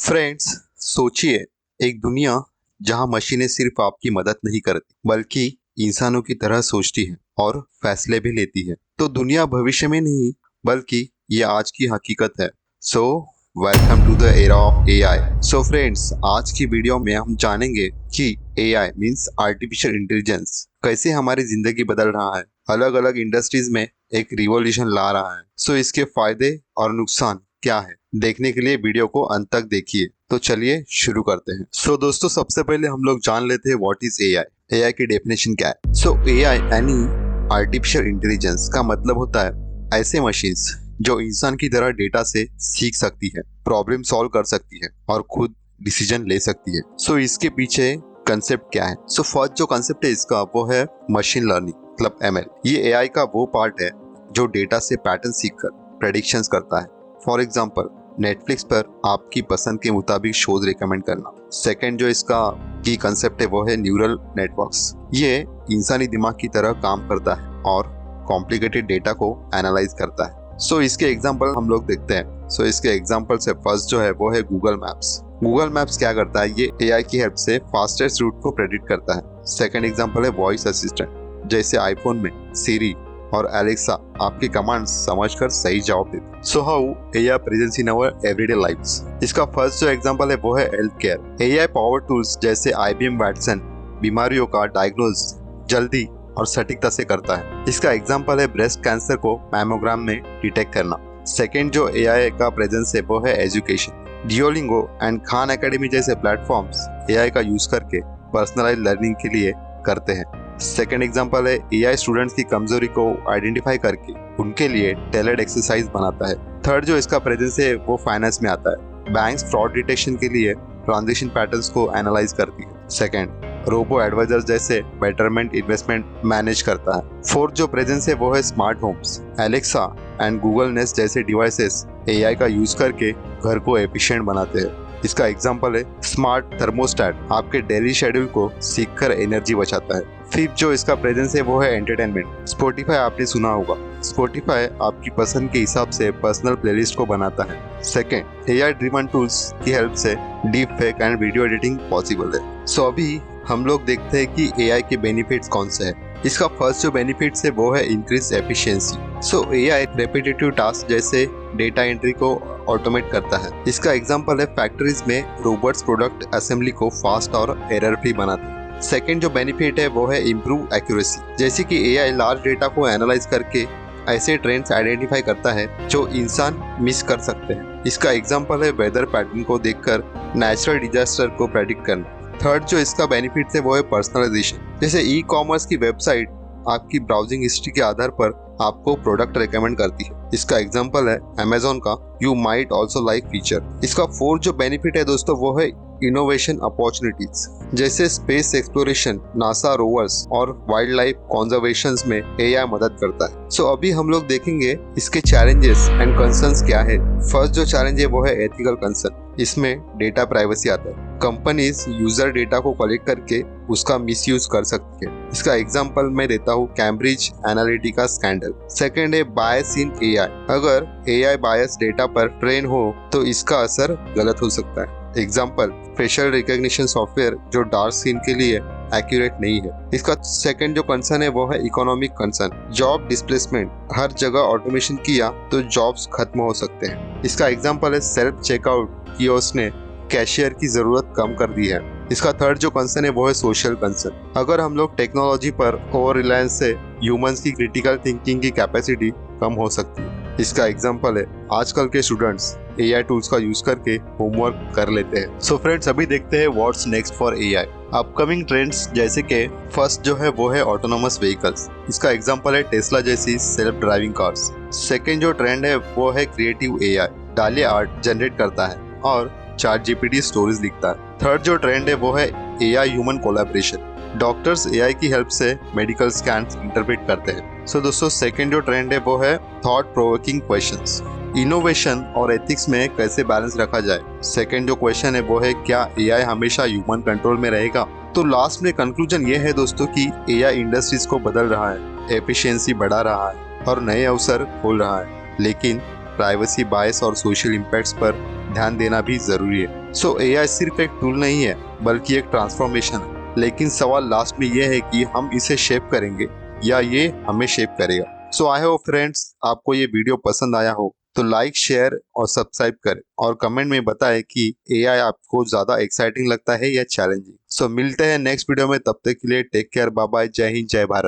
Friends, सोचिए एक दुनिया जहां मशीनें सिर्फ आपकी मदद नहीं करती बल्कि इंसानों की तरह सोचती है और फैसले भी लेती है। तो दुनिया भविष्य में नहीं बल्कि ये आज की हकीकत है। So welcome to the era of AI. So friends, आज की वीडियो में हम जानेंगे कि एआई मींस आर्टिफिशियल इंटेलिजेंस कैसे हमारी जिंदगी बदल रहा है, अलग अलग इंडस्ट्रीज में एक रिवॉल्यूशन ला रहा है। सो इसके फायदे और नुकसान क्या है, देखने के लिए वीडियो को अंत तक देखिए। तो चलिए शुरू करते हैं। दोस्तों, सबसे पहले हम लोग जान लेते हैं व्हाट इज एआई। एआई की डेफिनेशन क्या है। एआई यानी आर्टिफिशियल इंटेलिजेंस का मतलब होता है ऐसे मशीन्स जो इंसान की तरह डेटा से सीख सकती है, प्रॉब्लम सॉल्व कर सकती है और खुद डिसीजन ले सकती है। इसके पीछे कंसेप्ट क्या है। फर्स्ट जो कंसेप्ट है इसका वो है मशीन लर्निंग मतलब एमएल। ये एआई का वो पार्ट है जो डेटा से पैटर्न सीखकर प्रेडिक्शंस करता है। फॉर एग्जाम्पल, नेटफ्लिक्स पर आपकी पसंद के मुताबिक शोज रिकमेंड करना। सेकंड जो इसका की कंसेप्ट है वो है न्यूरल नेटवर्क्स। ये इंसानी दिमाग की तरह काम करता है और कॉम्प्लिकेटेड डेटा को एनालाइज करता है। इसके एग्जांपल हम लोग देखते हैं। इसके एग्जांपल से फर्स्ट जो है वो है गूगल मैप्स। गूगल मैप्स क्या करता है, ये एआई की हेल्प से फास्टेस्ट रूट को प्रेडिक्ट करता है। सेकंड एग्जांपल है वॉइस असिस्टेंट, जैसे आईफोन में सीरी और एलेक्सा आपके कमांड्स समझकर सही जवाब देते। How AI presence in our everyday lives. इसका फर्स्ट जो एग्जांपल है वो है health care. AI power tools जैसे आईबीएम वैटसन बीमारियों का डायग्नोज जल्दी और सटीकता से करता है। इसका एग्जांपल है ब्रेस्ट कैंसर को मैमोग्राम में डिटेक्ट करना। सेकेंड जो एआई का प्रेजेंस है वो है education. Duolingo and Khan academy जैसे प्लेटफॉर्म्स एआई का यूज करके पर्सनलाइज लर्निंग के लिए करते हैं। सेकेंड एग्जांपल है एआई स्टूडेंट्स की कमजोरी को आइडेंटिफाई करके उनके लिए टेलर्ड एक्सरसाइज बनाता है। थर्ड जो इसका प्रेजेंस है वो फाइनेंस में आता है। बैंक्स फ्रॉड डिटेक्शन के लिए ट्रांजैक्शन पैटर्न्स को एनालाइज करती है। सेकेंड, रोबो एडवाइजर्स जैसे बेटरमेंट इन्वेस्टमेंट मैनेज करता है। फोर्थ जो प्रेजेंस है वो है smart homes. Alexa and Google nest जैसे डिवाइसेस एआई का यूज करके घर को एफिशिएंट बनाते हैं। इसका एग्जांपल है स्मार्ट थर्मोस्टेट, आपके डेली शेड्यूल को सीखकर एनर्जी बचाता है। फिफ्थ जो इसका प्रेजेंस है वो है एंटरटेनमेंट। स्पॉटिफाई आपने सुना होगा। स्पॉटिफाई आपकी पसंद के हिसाब से पर्सनल प्लेलिस्ट को बनाता है। सेकेंड, एआई ड्रिवन टूल्स की हेल्प से deep fake and video editing possible है। अभी हम लोग देखते हैं कि एआई के बेनिफिट्स कौन से हैं। इसका फर्स्ट जो बेनिफिट्स है वो है increase efficiency. AI repetitive task जैसे डेटा एंट्री को ऑटोमेट करता है। इसका एग्जांपल है फैक्ट्रीज में रोबोट्स प्रोडक्ट असेंबली को फास्ट और एरर फ्री बनाते हैं। सेकेंड जो बेनिफिट है वो है इम्प्रूव एक्यूरेसी, जैसे कि एआई लार्ज डेटा को एनालाइज करके ऐसे ट्रेंड्स आइडेंटिफाई करता है जो इंसान मिस कर सकते हैं। इसका एग्जांपल है वेदर पैटर्न को देखकर नेचुरल डिजास्टर को प्रेडिक्ट करना। थर्ड जो इसका बेनिफिट है वो है पर्सनलाइजेशन, जैसे ई कॉमर्स की वेबसाइट आपकी ब्राउजिंग हिस्ट्री के आधार पर आपको प्रोडक्ट रेकमेंड करती है। इसका एग्जांपल है अमेज़न का you might also like feature. इसका फोर्थ जो बेनिफिट है दोस्तों वो है इनोवेशन अपॉर्चुनिटीज, जैसे स्पेस एक्सप्लोरेशन, नासा रोवर्स और वाइल्ड लाइफ कंजर्वेशन में एआई मदद करता है। अभी हम लोग देखेंगे इसके चैलेंजेस एंड कंसर्न्स क्या है। फर्स्ट जो चैलेंज है वो है एथिकल कंसर्न। इसमें डेटा प्राइवेसी आता है। कंपनीज यूजर डेटा को कलेक्ट करके उसका मिसयूज कर सकती है। इसका एग्जांपल मैं देता हूँ कैम्ब्रिज एनालिटिका स्कैंडल। सेकंड है बायस इन एआई। अगर एआई बायस डेटा पर ट्रेन हो तो इसका असर गलत हो सकता है। एग्जाम्पल फेशियल रिकॉग्निशन सॉफ्टवेयर जो डार्क स्किन के लिए एक्यूरेट नहीं है। इसका सेकंड जो कंसर्न है वो है इकोनॉमिक कंसर्न। जॉब डिस्प्लेसमेंट, हर जगह ऑटोमेशन किया तो जॉब्स खत्म हो सकते हैं। इसका एग्जांपल है सेल्फ चेकआउट कियोस्क ने कैशियर की जरूरत कम कर दी है। इसका थर्ड जो कंसर्न है वो है सोशल कंसर्न। अगर हम लोग टेक्नोलॉजी पर ओवर रिलायंस से ह्यूमंस की क्रिटिकल थिंकिंग की कैपेसिटी कम हो सकती है। इसका एग्जांपल है आजकल के स्टूडेंट्स एआई टूल्स का यूज करके होमवर्क कर लेते हैं। फ्रेंड्स, अभी देखते हैं what's next for AI. Upcoming trends जैसे कि फर्स्ट जो है वो है ऑटोनोमस व्हीकल्स। इसका एग्जांपल है टेस्ला जैसी सेल्फ ड्राइविंग कार्स। सेकेंड जो ट्रेंड है वो है क्रिएटिव एआई, डाली आर्ट जनरेट करता है और चैट जीपीटी स्टोरीज लिखता है। थर्ड जो ट्रेंड है वो है AI human collaboration. Doctors AI की हेल्प से मेडिकल स्कैन्स इंटरप्रेट करते हैं। दोस्तों, सेकंड जो ट्रेंड है वो है थॉट प्रोवोकिंग क्वेश्चंस। इनोवेशन और एथिक्स में कैसे बैलेंस रखा जाए। सेकंड जो क्वेश्चन है वो है क्या एआई हमेशा ह्यूमन कंट्रोल में रहेगा। तो लास्ट में कंक्लूजन ये है दोस्तों कि एआई इंडस्ट्रीज को बदल रहा है, एफिशिएंसी बढ़ा रहा है और नए अवसर खोल रहा है, लेकिन प्राइवेसी बायस और सोशल इम्पैक्ट्स पर ध्यान देना भी जरूरी है। सो एआई सिर्फ एक टूल नहीं है बल्कि एक ट्रांसफॉर्मेशन है। लेकिन सवाल लास्ट में यह है कि हम इसे शेप करेंगे या ये हमें शेप करेगा। सो आई होप फ्रेंड्स आपको ये वीडियो पसंद आया हो तो लाइक शेयर और सब्सक्राइब करें और कमेंट में बताएं कि एआई आपको ज्यादा एक्साइटिंग लगता है या चैलेंजिंग। सो मिलते हैं नेक्स्ट वीडियो में, तब तक के लिए टेक केयर, बाय बाय, जय हिंद, जय भारत।